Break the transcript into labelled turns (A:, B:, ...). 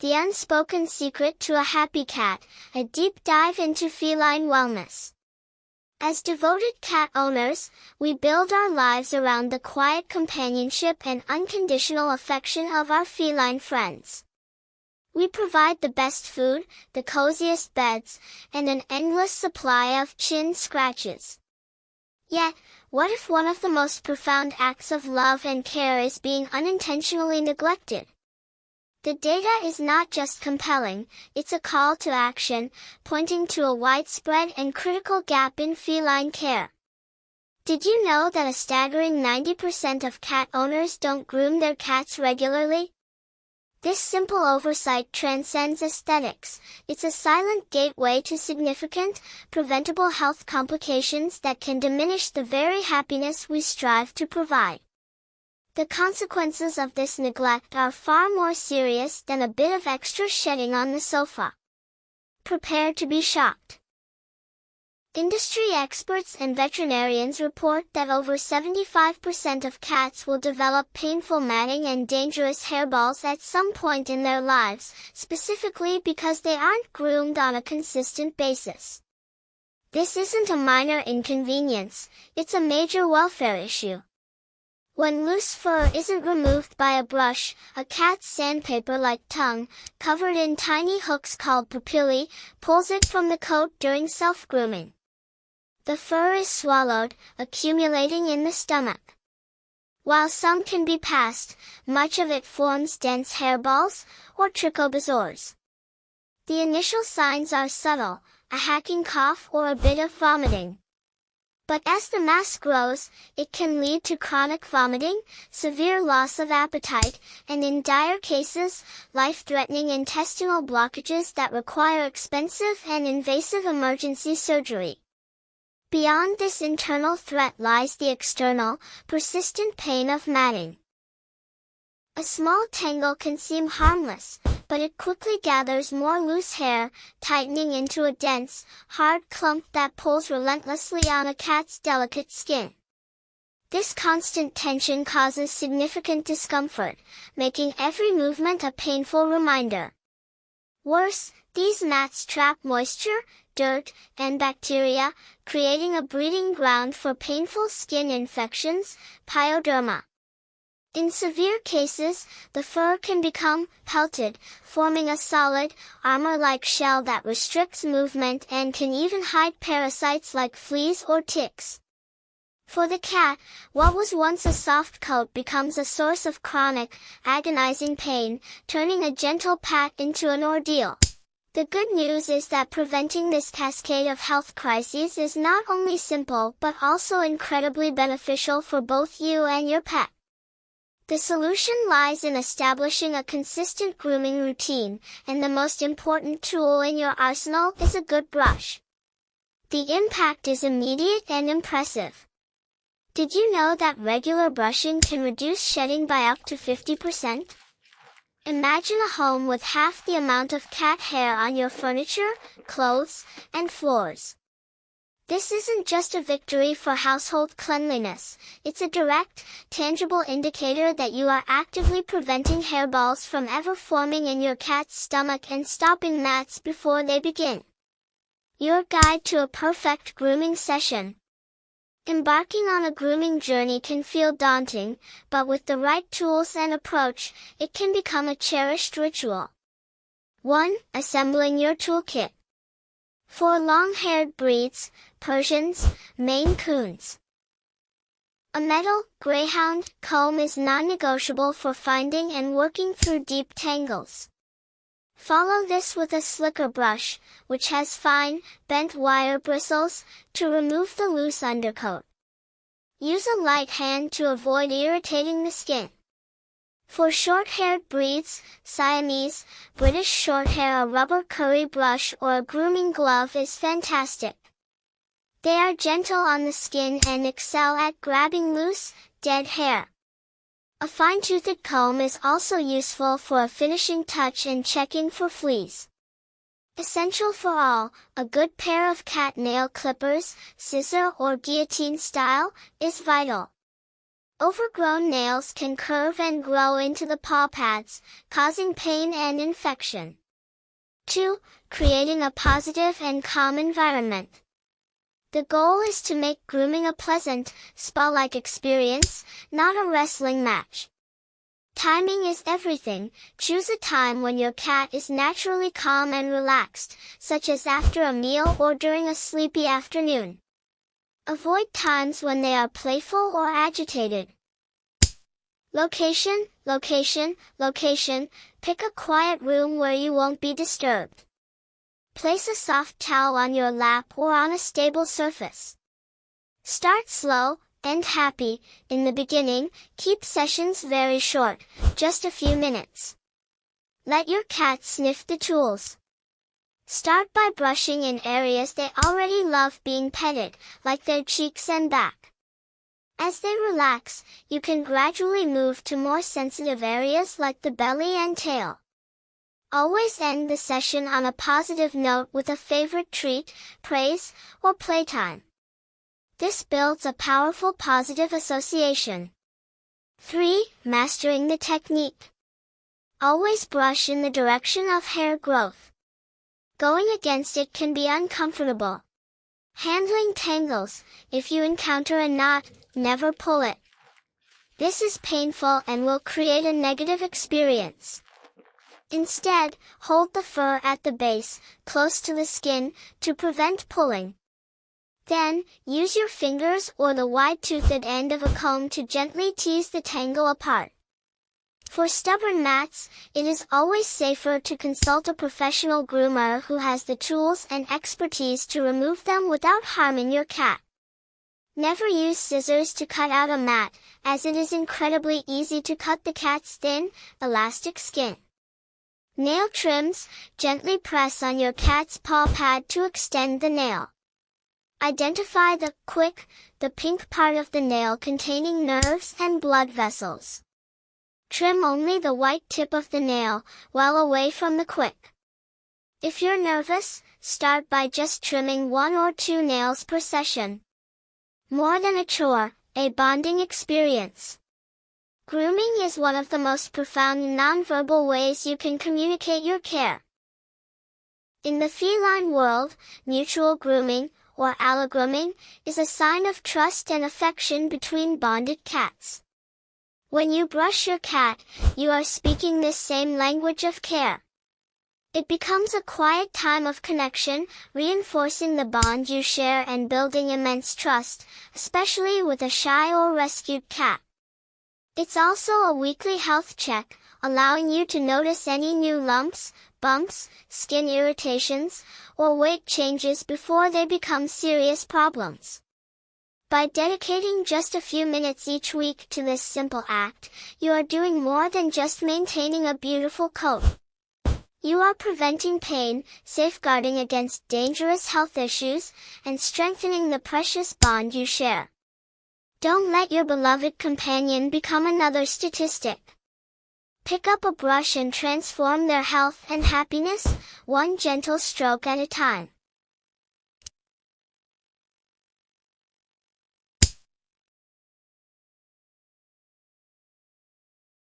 A: The Unspoken Secret to a Happy Cat, a deep dive into feline wellness. As devoted cat owners, we build our lives around the quiet companionship and unconditional affection of our feline friends. We provide the best food, the coziest beds, and an endless supply of chin scratches. Yet, what if one of the most profound acts of love and care is being unintentionally neglected? The data is not just compelling, it's a call to action, pointing to a widespread and critical gap in feline care. Did you know that a staggering 90% of cat owners don't groom their cats regularly? This simple oversight transcends aesthetics. It's a silent gateway to significant, preventable health complications that can diminish the very happiness we strive to provide. The consequences of this neglect are far more serious than a bit of extra shedding on the sofa. Prepare to be shocked. Industry experts and veterinarians report that over 75% of cats will develop painful matting and dangerous hairballs at some point in their lives, specifically because they aren't groomed on a consistent basis. This isn't a minor inconvenience, it's a major welfare issue. When loose fur isn't removed by a brush, a cat's sandpaper-like tongue, covered in tiny hooks called papillae, pulls it from the coat during self-grooming. The fur is swallowed, accumulating in the stomach. While some can be passed, much of it forms dense hairballs, or trichobezoars. The initial signs are subtle, a hacking cough or a bit of vomiting. But as the mass grows, it can lead to chronic vomiting, severe loss of appetite, and in dire cases, life-threatening intestinal blockages that require expensive and invasive emergency surgery. Beyond this internal threat lies the external, persistent pain of matting. A small tangle can seem harmless, but it quickly gathers more loose hair, tightening into a dense, hard clump that pulls relentlessly on a cat's delicate skin. This constant tension causes significant discomfort, making every movement a painful reminder. Worse, these mats trap moisture, dirt, and bacteria, creating a breeding ground for painful skin infections, pyoderma. In severe cases, the fur can become pelted, forming a solid, armor-like shell that restricts movement and can even hide parasites like fleas or ticks. For the cat, what was once a soft coat becomes a source of chronic, agonizing pain, turning a gentle pat into an ordeal. The good news is that preventing this cascade of health crises is not only simple but also incredibly beneficial for both you and your pet. The solution lies in establishing a consistent grooming routine, and the most important tool in your arsenal is a good brush. The impact is immediate and impressive. Did you know that regular brushing can reduce shedding by up to 50%? Imagine a home with half the amount of cat hair on your furniture, clothes, and floors. This isn't just a victory for household cleanliness, it's a direct, tangible indicator that you are actively preventing hairballs from ever forming in your cat's stomach and stopping mats before they begin. Your guide to a perfect grooming session. Embarking on a grooming journey can feel daunting, but with the right tools and approach, it can become a cherished ritual. 1. Assembling your toolkit. For long-haired breeds, Persians, Maine Coons. A metal, greyhound, comb is non-negotiable for finding and working through deep tangles. Follow this with a slicker brush, which has fine, bent wire bristles, to remove the loose undercoat. Use a light hand to avoid irritating the skin. For short-haired breeds, Siamese, British Shorthair, a rubber curry brush or a grooming glove is fantastic. They are gentle on the skin and excel at grabbing loose, dead hair. A fine-toothed comb is also useful for a finishing touch and checking for fleas. Essential for all, a good pair of cat nail clippers, scissor or guillotine style, is vital. Overgrown nails can curve and grow into the paw pads, causing pain and infection. 2. Creating a positive and calm environment. The goal is to make grooming a pleasant, spa-like experience, not a wrestling match. Timing is everything. Choose a time when your cat is naturally calm and relaxed, such as after a meal or during a sleepy afternoon. Avoid times when they are playful or agitated. Location, location, location. Pick a quiet room where you won't be disturbed. Place a soft towel on your lap or on a stable surface. Start slow, end happy. In the beginning, keep sessions very short, just a few minutes. Let your cat sniff the tools. Start by brushing in areas they already love being petted, like their cheeks and back. As they relax, you can gradually move to more sensitive areas like the belly and tail. Always end the session on a positive note with a favorite treat, praise, or playtime. This builds a powerful positive association. 3. Mastering the technique. Always brush in the direction of hair growth. Going against it can be uncomfortable. Handling tangles. If you encounter a knot, never pull it. This is painful and will create a negative experience. Instead, hold the fur at the base, close to the skin, to prevent pulling. Then, use your fingers or the wide-toothed end of a comb to gently tease the tangle apart. For stubborn mats, it is always safer to consult a professional groomer who has the tools and expertise to remove them without harming your cat. Never use scissors to cut out a mat, as it is incredibly easy to cut the cat's thin, elastic skin. Nail trims. Gently press on your cat's paw pad to extend the nail. Identify the quick, the pink part of the nail containing nerves and blood vessels. Trim only the white tip of the nail, well away from the quick. If you're nervous, start by just trimming 1 or 2 nails per session. More than a chore, a bonding experience. Grooming is one of the most profound nonverbal ways you can communicate your care. In the feline world, mutual grooming, or allogrooming, is a sign of trust and affection between bonded cats. When you brush your cat, you are speaking this same language of care. It becomes a quiet time of connection, reinforcing the bond you share and building immense trust, especially with a shy or rescued cat. It's also a weekly health check, allowing you to notice any new lumps, bumps, skin irritations, or weight changes before they become serious problems. By dedicating just a few minutes each week to this simple act, you are doing more than just maintaining a beautiful coat. You are preventing pain, safeguarding against dangerous health issues, and strengthening the precious bond you share. Don't let your beloved companion become another statistic. Pick up a brush and transform their health and happiness, one gentle stroke at a time.